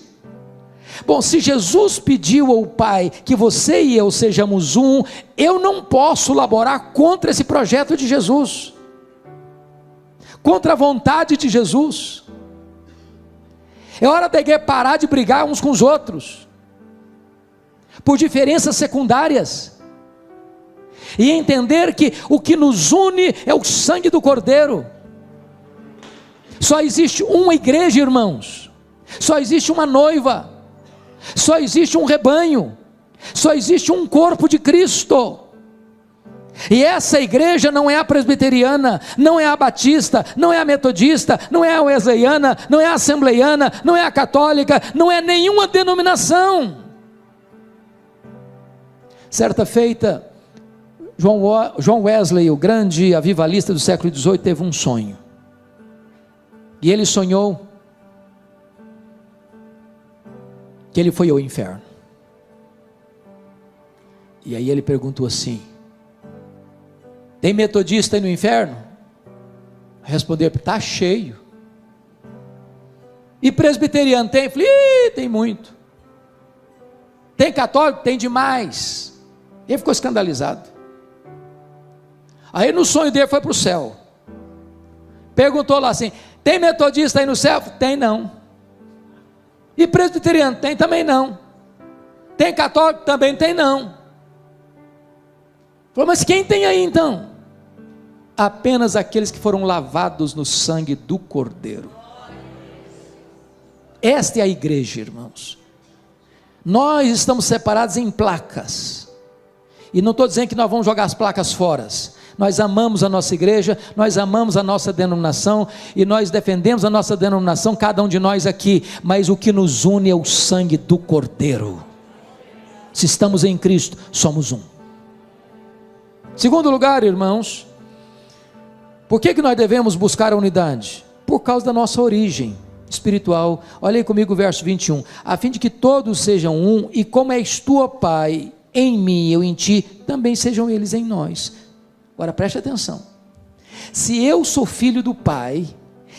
Bom, se Jesus pediu ao Pai que você e eu sejamos um, eu não posso laborar contra esse projeto de Jesus, contra a vontade de Jesus. É hora da igreja parar de brigar uns com os outros, por diferenças secundárias, e entender que o que nos une é o sangue do Cordeiro. Só existe uma igreja, irmãos, só existe uma noiva, só existe um rebanho, só existe um corpo de Cristo. E essa igreja não é a presbiteriana, não é a batista, não é a metodista, não é a wesleyana, não é a assembleiana, não é a católica, não é nenhuma denominação. Certa feita, John Wesley, o grande avivalista do século XVIII, teve um sonho, e ele sonhou que ele foi ao inferno. E aí ele perguntou assim: tem metodista aí no inferno? Respondeu: está cheio. E presbiteriano tem? Falei: tem muito. Tem católico? Tem demais. Ele ficou escandalizado. Aí no sonho dele foi para o céu, perguntou lá assim: tem metodista aí no céu? Tem não. E presbiteriano? Tem também não. Tem católico? Também tem não. Falou: mas quem tem aí então? Apenas aqueles que foram lavados no sangue do Cordeiro. Esta é a igreja, irmãos. Nós estamos separados em placas, e não estou dizendo que nós vamos jogar as placas fora. Nós amamos a nossa igreja, nós amamos a nossa denominação, e nós defendemos a nossa denominação, cada um de nós aqui, mas o que nos une é o sangue do Cordeiro. Se estamos em Cristo, somos um. Segundo lugar, irmãos, por que nós devemos buscar a unidade? Por causa da nossa origem espiritual. Olha aí comigo o verso 21, a fim de que todos sejam um, e como és tu, ó Pai, em mim e eu em ti, também sejam eles em nós. Agora preste atenção, se eu sou filho do Pai,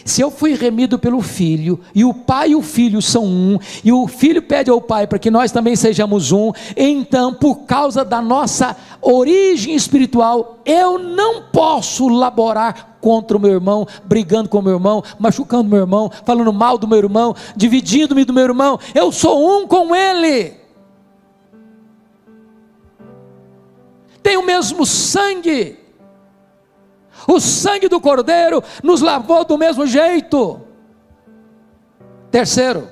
se eu fui remido pelo Filho, e o Pai e o Filho são um, e o Filho pede ao Pai para que nós também sejamos um, então por causa da nossa origem espiritual, eu não posso laborar contra o meu irmão, brigando com o meu irmão, machucando o meu irmão, falando mal do meu irmão, dividindo-me do meu irmão. Eu sou um com ele, tem o mesmo sangue. O sangue do Cordeiro nos lavou do mesmo jeito. Terceiro,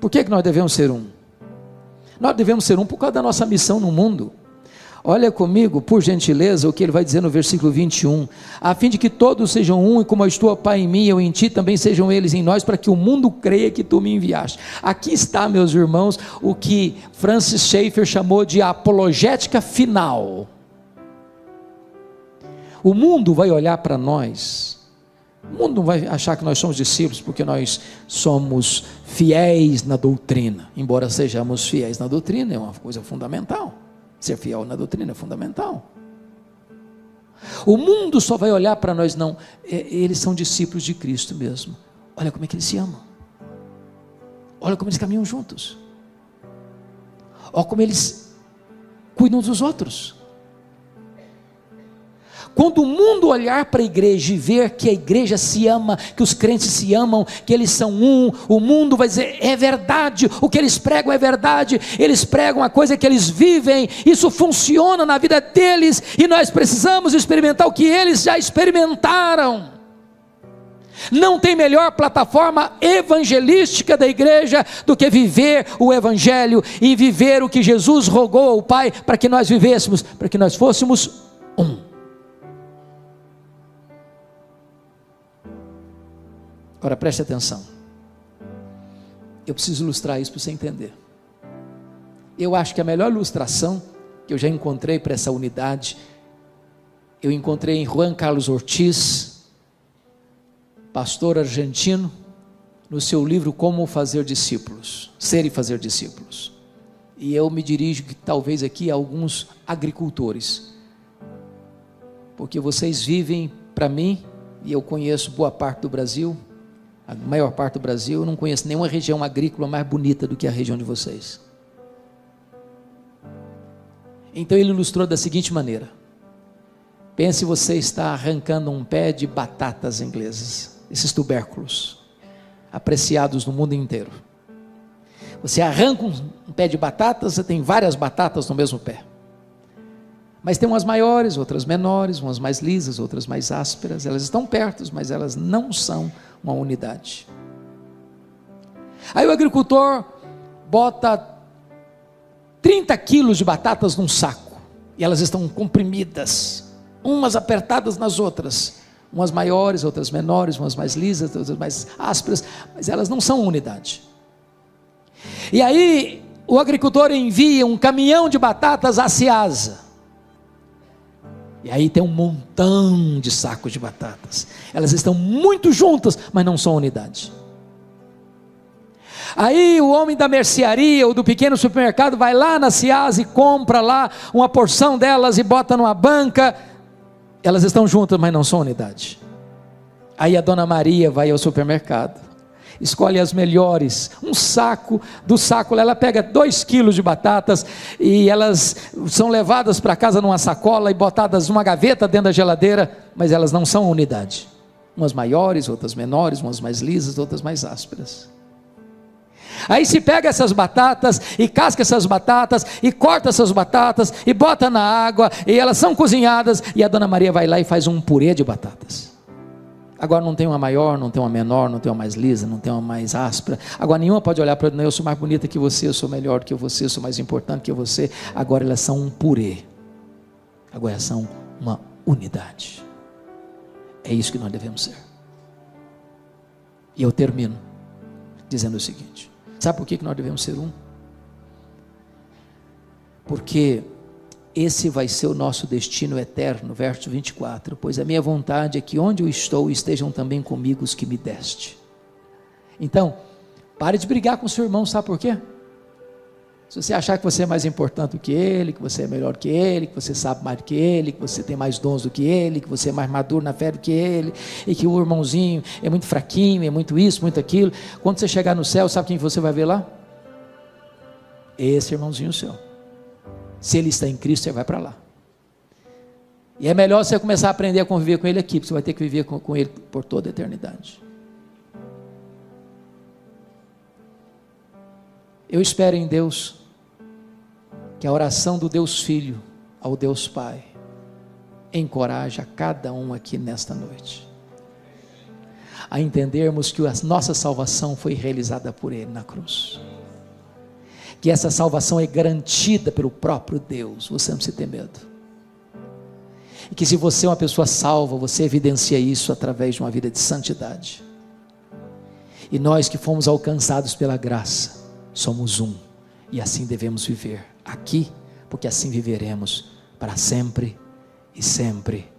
por que nós devemos ser um? Nós devemos ser um por causa da nossa missão no mundo. Olha comigo, por gentileza, o que ele vai dizer no versículo 21, a fim de que todos sejam um, e como eu estou, Pai, em mim, eu em ti, também sejam eles em nós, para que o mundo creia que tu me enviaste. Aqui está, meus irmãos, o que Francis Schaeffer chamou de apologética final. O mundo vai olhar para nós, o mundo não vai achar que nós somos discípulos, porque nós somos fiéis na doutrina, embora sejamos fiéis na doutrina, é uma coisa fundamental. Ser fiel na doutrina é fundamental. O mundo só vai olhar para nós, não, eles são discípulos de Cristo mesmo. Olha como é que eles se amam. Olha como eles caminham juntos. Olha como eles cuidam dos outros. Quando o mundo olhar para a igreja e ver que a igreja se ama, que os crentes se amam, que eles são um, o mundo vai dizer, é verdade, o que eles pregam é verdade, eles pregam a coisa que eles vivem, isso funciona na vida deles, e nós precisamos experimentar o que eles já experimentaram. Não tem melhor plataforma evangelística da igreja do que viver o evangelho, e viver o que Jesus rogou ao Pai, para que nós vivêssemos, para que nós fôssemos um. Agora preste atenção, eu preciso ilustrar isso para você entender. Eu acho que a melhor ilustração que eu já encontrei para essa unidade, eu encontrei em Juan Carlos Ortiz, pastor argentino, no seu livro Como Fazer Discípulos, Ser e Fazer Discípulos. E eu me dirijo talvez aqui a alguns agricultores, porque vocês vivem, para mim, e eu conheço boa parte do Brasil, a maior parte do Brasil, eu não conheço nenhuma região agrícola mais bonita do que a região de vocês. Então ele ilustrou da seguinte maneira: pense, você está arrancando um pé de batatas inglesas, esses tubérculos, apreciados no mundo inteiro. Você arranca um pé de batatas, você tem várias batatas no mesmo pé. Mas tem umas maiores, outras menores, umas mais lisas, outras mais ásperas, elas estão perto, mas elas não são uma unidade. Aí o agricultor bota 30 quilos de batatas num saco, e elas estão comprimidas, umas apertadas nas outras, umas maiores, outras menores, umas mais lisas, outras mais ásperas, mas elas não são unidade. E aí o agricultor envia um caminhão de batatas à Ceasa, e aí tem um montão de sacos de batatas, elas estão muito juntas, mas não são unidade. Aí o homem da mercearia ou do pequeno supermercado vai lá na Ceasa e compra lá uma porção delas e bota numa banca, elas estão juntas, mas não são unidade. Aí a dona Maria vai ao supermercado, escolhe as melhores, um saco, do saco ela pega 2 quilos de batatas, e elas são levadas para casa numa sacola e botadas numa gaveta dentro da geladeira, mas elas não são unidade, umas maiores, outras menores, umas mais lisas, outras mais ásperas. Aí se pega essas batatas, e casca essas batatas, e corta essas batatas, e bota na água, e elas são cozinhadas, e a dona Maria vai lá e faz um purê de batatas. Agora não tem uma maior, não tem uma menor, não tem uma mais lisa, não tem uma mais áspera. Agora nenhuma pode olhar para ela, eu sou mais bonita que você, eu sou melhor que você, eu sou mais importante que você. Agora elas são um purê. Agora elas são uma unidade. É isso que nós devemos ser. E eu termino dizendo o seguinte: sabe por que nós devemos ser um? Porque esse vai ser o nosso destino eterno, verso 24, pois a minha vontade é que onde eu estou estejam também comigo os que me deste. Então, pare de brigar com o seu irmão, sabe por quê? Se você achar que você é mais importante do que ele, que você é melhor que ele, que você sabe mais do que ele, que você tem mais dons do que ele, que você é mais maduro na fé do que ele, e que o irmãozinho é muito fraquinho, é muito isso, muito aquilo, quando você chegar no céu, sabe quem você vai ver lá? Esse irmãozinho seu. Se ele está em Cristo, você vai para lá. E é melhor você começar a aprender a conviver com ele aqui, porque você vai ter que viver com ele por toda a eternidade. Eu espero em Deus que a oração do Deus Filho ao Deus Pai encoraje a cada um aqui nesta noite. a entendermos que a nossa salvação foi realizada por Ele na cruz, que essa salvação é garantida pelo próprio Deus. Você não precisa ter medo, e que se você é uma pessoa salva, você evidencia isso através de uma vida de santidade. E nós que fomos alcançados pela graça, somos um, e assim devemos viver aqui, porque assim viveremos para sempre e sempre.